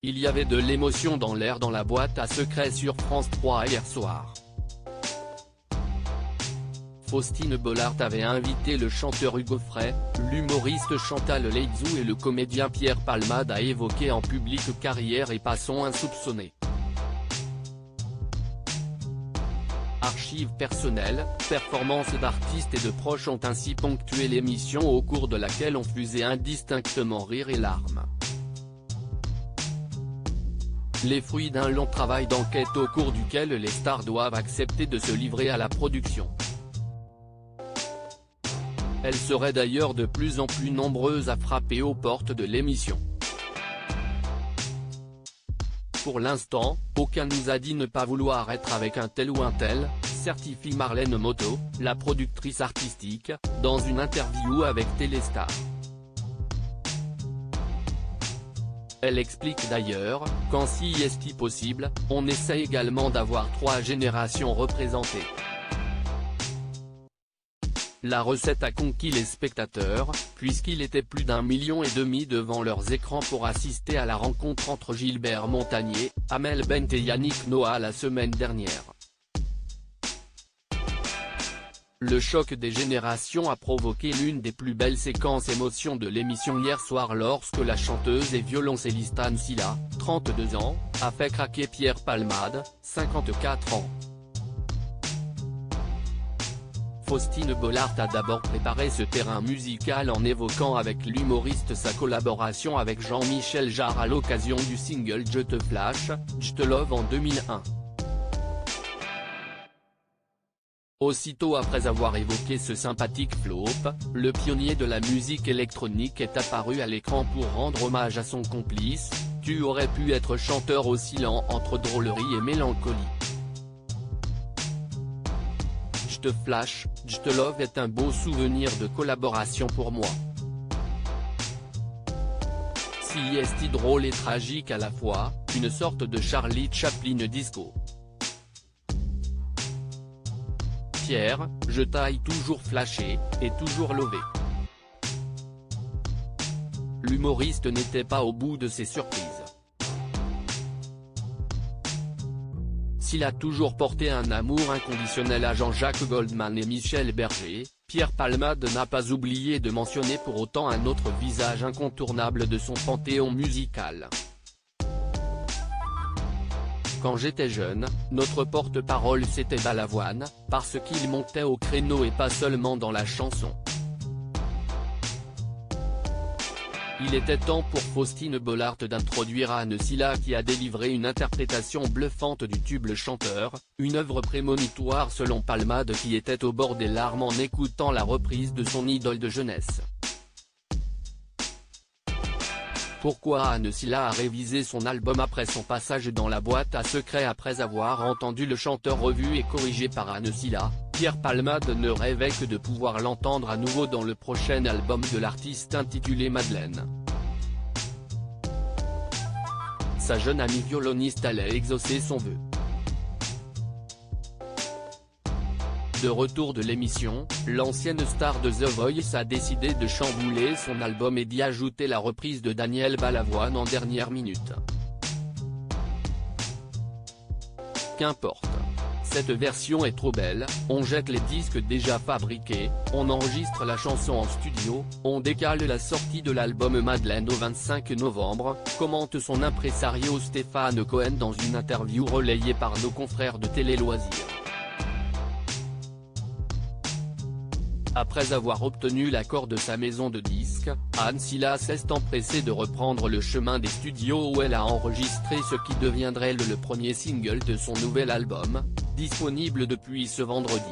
Il y avait de l'émotion dans l'air dans la boîte à secrets sur France 3 hier soir. Faustine Bollard avait invité le chanteur Hugo Frey, l'humoriste Chantal Laizou et le comédien Pierre Palmade à évoquer en public carrière et passons insoupçonnés. Archives personnelles, performances d'artistes et de proches ont ainsi ponctué l'émission au cours de laquelle on fusait indistinctement rire et larmes. Les fruits d'un long travail d'enquête au cours duquel les stars doivent accepter de se livrer à la production. Elles seraient d'ailleurs de plus en plus nombreuses à frapper aux portes de l'émission. Pour l'instant, aucun nous a dit ne pas vouloir être avec un tel ou un tel, certifie Marlène Moto, la productrice artistique, dans une interview avec Téléstar. Elle explique d'ailleurs, qu'en si est possible, on essaie également d'avoir 3 générations représentées. La recette a conquis les spectateurs, puisqu'il était plus d'1,5 million devant leurs écrans pour assister à la rencontre entre Gilbert Montagné, Amel Bent et Yannick Noah la semaine dernière. Le choc des générations a provoqué l'une des plus belles séquences émotions de l'émission hier soir lorsque la chanteuse et violoncelliste Anne Silla, 32 ans, a fait craquer Pierre Palmade, 54 ans. Faustine Bollard a d'abord préparé ce terrain musical en évoquant avec l'humoriste sa collaboration avec Jean-Michel Jarre à l'occasion du single Je te flash, Je te love en 2001. Aussitôt après avoir évoqué ce sympathique flop, le pionnier de la musique électronique est apparu à l'écran pour rendre hommage à son complice. Tu aurais pu être chanteur oscillant entre drôlerie et mélancolie. Je te flash, Je te love est un beau souvenir de collaboration pour moi. Si est drôle et tragique à la fois, une sorte de Charlie Chaplin disco. Pierre, je t'aille toujours flashé, et toujours lové. L'humoriste n'était pas au bout de ses surprises. S'il a toujours porté un amour inconditionnel à Jean-Jacques Goldman et Michel Berger, Pierre Palmade n'a pas oublié de mentionner pour autant un autre visage incontournable de son panthéon musical. Quand j'étais jeune, notre porte-parole c'était Balavoine, parce qu'il montait au créneau et pas seulement dans la chanson. Il était temps pour Faustine Bollard d'introduire Anne Silla qui a délivré une interprétation bluffante du tube Le Chanteur, une œuvre prémonitoire selon Palmade qui était au bord des larmes en écoutant la reprise de son idole de jeunesse. Pourquoi Anne Silla a révisé son album après son passage dans la boîte à secrets? Après avoir entendu Le Chanteur revu et corrigé par Anne Silla, Pierre Palmade ne rêvait que de pouvoir l'entendre à nouveau dans le prochain album de l'artiste intitulé Madeleine. Sa jeune amie violoniste allait exaucer son vœu. De retour de l'émission, l'ancienne star de The Voice a décidé de chambouler son album et d'y ajouter la reprise de Daniel Balavoine en dernière minute. Qu'importe. Cette version est trop belle, on jette les disques déjà fabriqués, on enregistre la chanson en studio, on décale la sortie de l'album Madeleine au 25 novembre, commente son impresario Stéphane Cohen dans une interview relayée par nos confrères de Télé Loisirs. Après avoir obtenu l'accord de sa maison de disques, Anne Silla s'est empressée de reprendre le chemin des studios où elle a enregistré ce qui deviendrait le premier single de son nouvel album, disponible depuis ce vendredi.